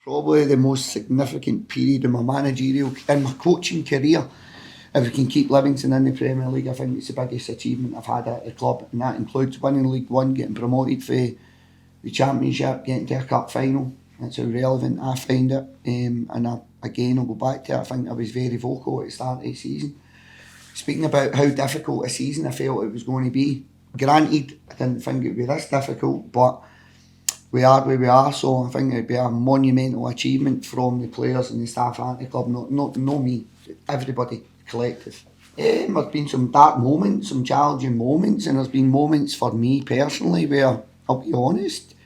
Probably the most significant period in my managerial in my coaching career. If we can keep Livingston in the Premier League, I think it's the biggest achievement I've had at the club, and that includes winning League One, getting promoted for the Championship, getting to a cup final. That's how relevant I find it. Again, I'll go back to it. I think I was very vocal at the start of the season, speaking about how difficult a season I felt it was going to be. Granted, I didn't think it would be this difficult, but we are where we are, so I think it'd be a monumental achievement from the players and the staff at the club, not me, everybody, collective. There's been some dark moments, some challenging moments, and there's been moments for me personally where, I'll be honest,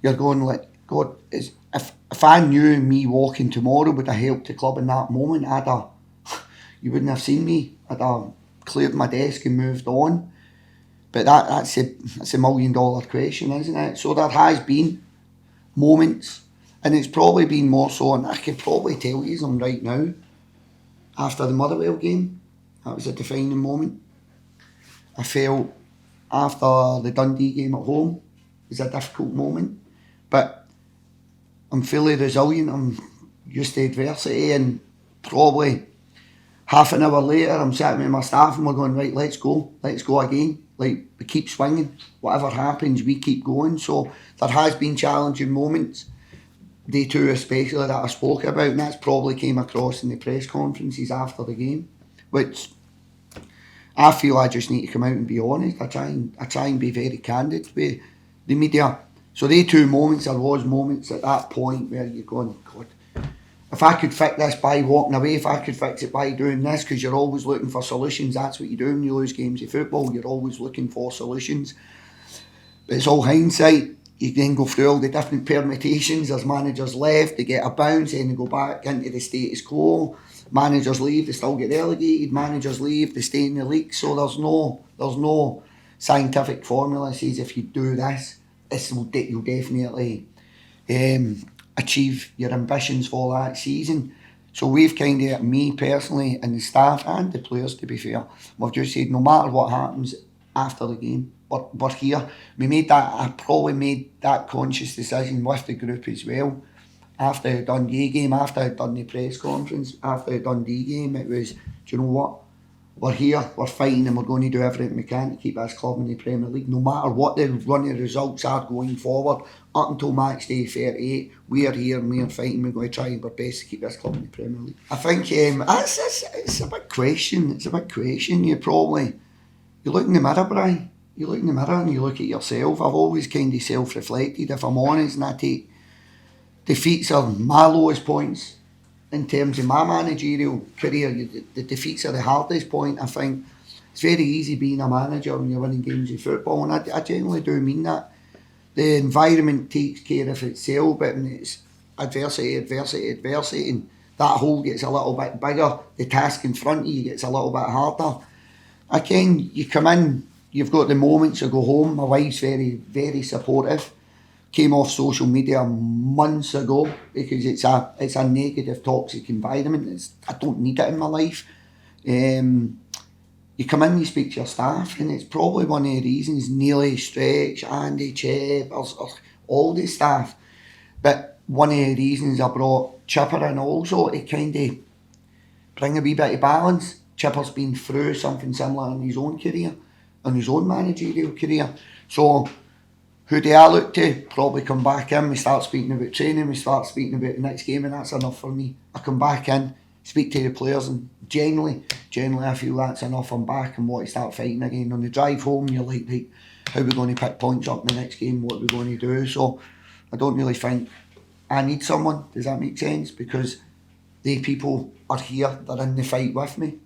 you're going like, God, if I knew me walking tomorrow would have helped the club in that moment, you wouldn't have seen me. I'd have cleared my desk and moved on. But that's a $1 million question, isn't it? So there has been moments, and it's probably been more so, and I can probably tell you them right now, after the Motherwell game, that was a defining moment. I felt after the Dundee game at home, it was a difficult moment, but I'm fully resilient, I'm used to adversity, and probably half an hour later I'm sitting with my staff and we're going, right, let's go again. Like, we keep swinging, whatever happens we keep going. So there has been challenging moments, day two especially, that I spoke about, and that's probably came across in the press conferences after the game, which I feel I just need to come out and be honest. I try and be very candid with the media. So they two moments, there was moments at that point where you're going, God, if I could fix this by walking away, if I could fix it by doing this, because you're always looking for solutions. That's what you do when you lose games of football. You're always looking for solutions. But it's all hindsight. You then go through all the different permutations. There's managers left, they get a bounce, then they go back into the status quo. Managers leave, they still get relegated. Managers leave, they stay in the league. So there's no scientific formula that says if you do this, you'll definitely achieve your ambitions for that season. So we've kind of, me personally and the staff and the players to be fair, we've just said no matter what happens after the game, we're here. I probably made that conscious decision with the group as well. After the Dundee game, after I'd done the press conference, after the Dundee game, it was, do you know what? We're here, we're fighting, and we're going to do everything we can to keep this club in the Premier League. No matter what the run of results are going forward, up until match day 38, we are here and we are fighting. We're going to try our best to keep this club in the Premier League. I think it's a big question. It's a big question. You look in the mirror, Brian. You look in the mirror and you look at yourself. I've always kind of self-reflected, if I'm honest, and I take defeats are my lowest points. In terms of my managerial career, the defeats are the hardest point. I think it's very easy being a manager when you're winning games of football, and I genuinely do mean that. The environment takes care of itself, but when it's adversity, and that hole gets a little bit bigger, the task in front of you gets a little bit harder. Again, you come in, you've got the moments, you go home. My wife's very, very supportive. Came off social media months ago because it's a negative, toxic environment. I don't need it in my life. You come in, you speak to your staff, and it's probably one of the reasons Nearly, Stretch, Andy, Cheb, all the staff. But one of the reasons I brought Chipper in also to kind of bring a wee bit of balance. Chipper's been through something similar in his own career, in his own managerial career. So who do I look to? Probably come back in, we start speaking about training, we start speaking about the next game, and that's enough for me. I come back in, speak to the players, and generally I feel that's enough. I'm back and want to start fighting again. On the drive home, you're like, right, how are we going to pick points up in the next game? What are we going to do? So I don't really think I need someone. Does that make sense? Because the people are here, they're in the fight with me.